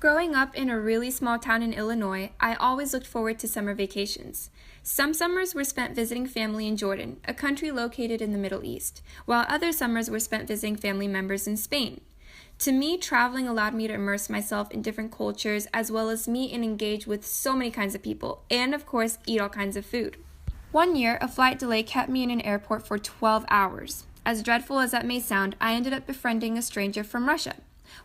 Growing up in a really small town in Illinois, I always looked forward to summer vacations. Some summers were spent visiting family in Jordan, a country located in the Middle East, while other summers were spent visiting family members in Spain. To me, traveling allowed me to immerse myself in different cultures as well as meet and engage with so many kinds of people, and of course, eat all kinds of food. One year, a flight delay kept me in an airport for 12 hours. As dreadful as that may sound, I ended up befriending a stranger from Russia.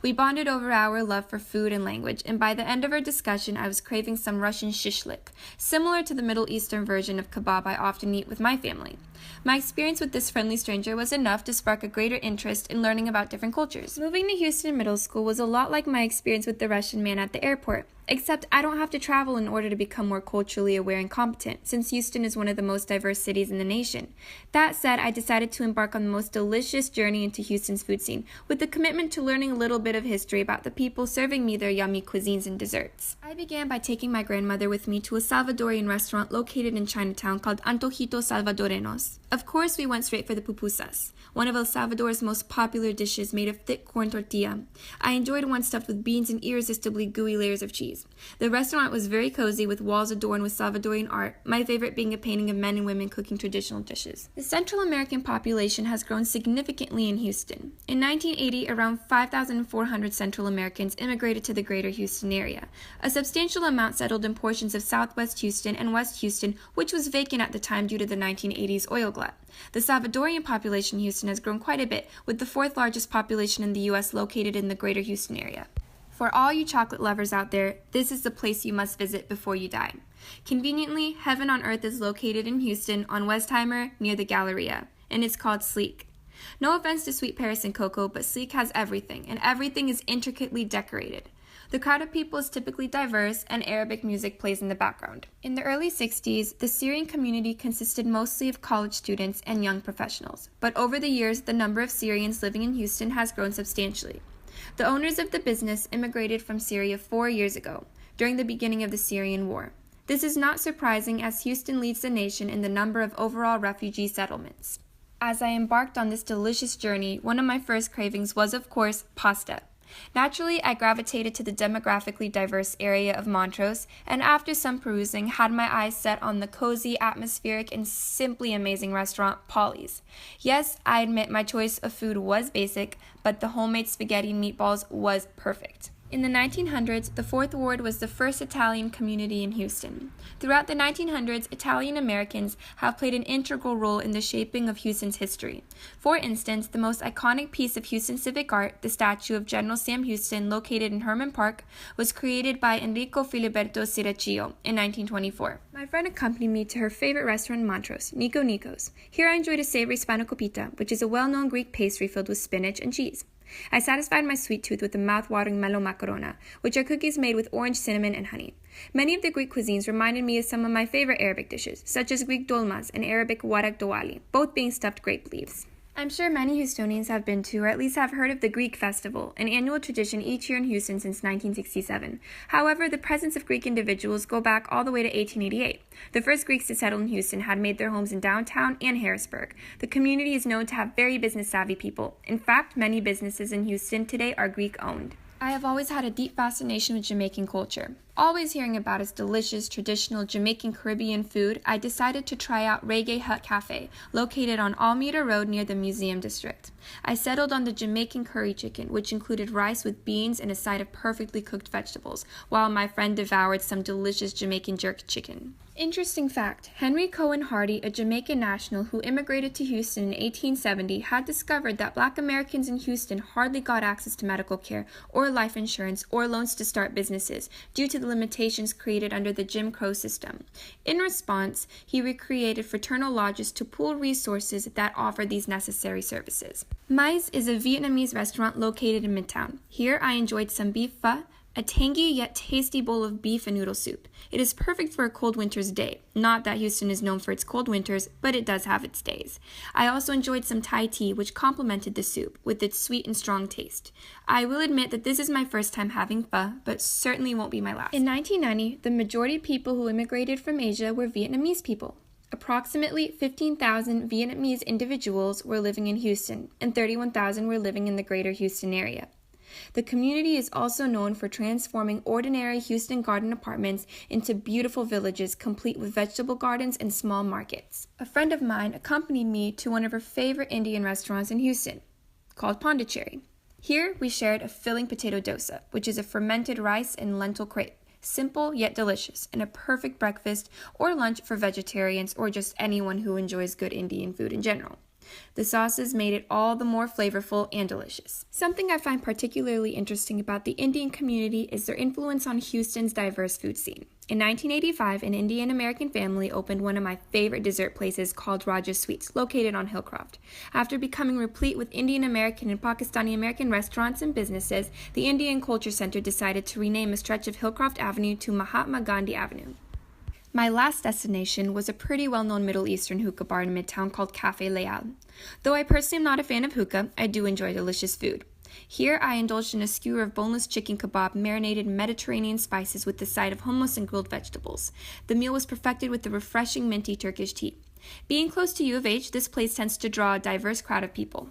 We bonded over our love for food and language, and by the end of our discussion, I was craving some Russian shishlik, similar to the Middle Eastern version of kebab I often eat with my family. My experience with this friendly stranger was enough to spark a greater interest in learning about different cultures. Moving to Houston Middle School was a lot like my experience with the Russian man at the airport, except I don't have to travel in order to become more culturally aware and competent, since Houston is one of the most diverse cities in the nation. That said, I decided to embark on the most delicious journey into Houston's food scene, with the commitment to learning a little bit of history about the people serving me their yummy cuisines and desserts. I began by taking my grandmother with me to a Salvadorian restaurant located in Chinatown called Antojitos Salvadorenos. Of course, we went straight for the pupusas, one of El Salvador's most popular dishes made of thick corn tortilla. I enjoyed one stuffed with beans and irresistibly gooey layers of cheese. The restaurant was very cozy with walls adorned with Salvadorian art, my favorite being a painting of men and women cooking traditional dishes. The Central American population has grown significantly in Houston. In 1980, around 5,400 Central Americans immigrated to the greater Houston area. A substantial amount settled in portions of southwest Houston and West Houston, which was vacant at the time due to the 1980s oil glut. The Salvadorian population in Houston has grown quite a bit, with the fourth largest population in the U.S. located in the greater Houston area. For all you chocolate lovers out there, this is the place you must visit before you die. Conveniently, Heaven on Earth is located in Houston on Westheimer near the Galleria, and it's called Sleek. No offense to Sweet Paris and Cocoa, but Sleek has everything, and everything is intricately decorated. The crowd of people is typically diverse, and Arabic music plays in the background. In the early 60s, the Syrian community consisted mostly of college students and young professionals, but over the years, the number of Syrians living in Houston has grown substantially. The owners of the business immigrated from Syria 4 years ago, during the beginning of the Syrian War. This is not surprising as Houston leads the nation in the number of overall refugee settlements. As I embarked on this delicious journey, one of my first cravings was, of course, pasta. Naturally, I gravitated to the demographically diverse area of Montrose, and after some perusing, had my eyes set on the cozy, atmospheric, and simply amazing restaurant, Polly's. Yes, I admit my choice of food was basic, but the homemade spaghetti and meatballs was perfect. In the 1900s, the Fourth Ward was the first Italian community in Houston. Throughout the 1900s, Italian Americans have played an integral role in the shaping of Houston's history. For instance, the most iconic piece of Houston civic art, the statue of General Sam Houston, located in Herman Park, was created by Enrico Filiberto Ciracchio in 1924. My friend accompanied me to her favorite restaurant in Montrose, Nico Nico's. Here I enjoyed a savory spanakopita, which is a well-known Greek pastry filled with spinach and cheese. I satisfied my sweet tooth with the mouth-watering melo macarona, which are cookies made with orange, cinnamon, and honey. Many of the Greek cuisines reminded me of some of my favorite Arabic dishes, such as Greek dolmas and Arabic warak dowali, both being stuffed grape leaves. I'm sure many Houstonians have been to, or at least have heard of the Greek Festival, an annual tradition each year in Houston since 1967. However, the presence of Greek individuals go back all the way to 1888. The first Greeks to settle in Houston had made their homes in downtown and Harrisburg. The community is known to have very business-savvy people. In fact, many businesses in Houston today are Greek-owned. I have always had a deep fascination with Jamaican culture. Always hearing about its delicious, traditional Jamaican Caribbean food, I decided to try out Reggae Hut Cafe, located on Almeda Road near the Museum District. I settled on the Jamaican curry chicken, which included rice with beans and a side of perfectly cooked vegetables, while my friend devoured some delicious Jamaican jerk chicken. Interesting fact, Henry Cohen Hardy, a Jamaican national who immigrated to Houston in 1870, had discovered that Black Americans in Houston hardly got access to medical care or life insurance or loans to start businesses due to the limitations created under the Jim Crow system. In response, he recreated fraternal lodges to pool resources that offered these necessary services. Mais is a Vietnamese restaurant located in Midtown. Here I enjoyed some beef pho, a tangy yet tasty bowl of beef and noodle soup. It is perfect for a cold winter's day. Not that Houston is known for its cold winters, but it does have its days. I also enjoyed some Thai tea, which complemented the soup with its sweet and strong taste. I will admit that this is my first time having pho, but certainly won't be my last. In 1990, the majority of people who immigrated from Asia were Vietnamese people. Approximately 15,000 Vietnamese individuals were living in Houston, and 31,000 were living in the greater Houston area. The community is also known for transforming ordinary Houston garden apartments into beautiful villages complete with vegetable gardens and small markets. A friend of mine accompanied me to one of her favorite Indian restaurants in Houston, called Pondicherry. Here, we shared a filling potato dosa, which is a fermented rice and lentil crepe. Simple yet delicious, and a perfect breakfast or lunch for vegetarians or just anyone who enjoys good Indian food in general. The sauces made it all the more flavorful and delicious. Something I find particularly interesting about the Indian community is their influence on Houston's diverse food scene. In 1985, an Indian-American family opened one of my favorite dessert places called Raja's Sweets, located on Hillcroft. After becoming replete with Indian-American and Pakistani-American restaurants and businesses, the Indian Culture Center decided to rename a stretch of Hillcroft Avenue to Mahatma Gandhi Avenue. My last destination was a pretty well-known Middle Eastern hookah bar in Midtown called Cafe Leal. Though I personally am not a fan of hookah, I do enjoy delicious food. Here, I indulged in a skewer of boneless chicken kebab marinated in Mediterranean spices with the side of hummus and grilled vegetables. The meal was perfected with the refreshing minty Turkish tea. Being close to U of H, this place tends to draw a diverse crowd of people.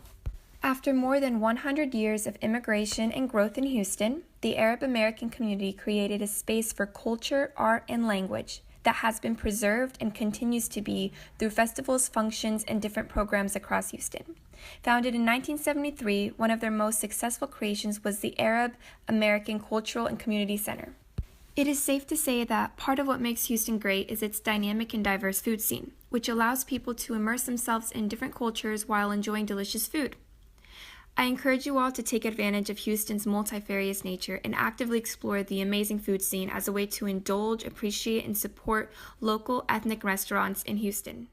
After more than 100 years of immigration and growth in Houston, the Arab American community created a space for culture, art, and language that has been preserved and continues to be through festivals, functions, and different programs across Houston. Founded in 1973, one of their most successful creations was the Arab American Cultural and Community Center. It is safe to say that part of what makes Houston great is its dynamic and diverse food scene, which allows people to immerse themselves in different cultures while enjoying delicious food. I encourage you all to take advantage of Houston's multifarious nature and actively explore the amazing food scene as a way to indulge, appreciate, and support local ethnic restaurants in Houston.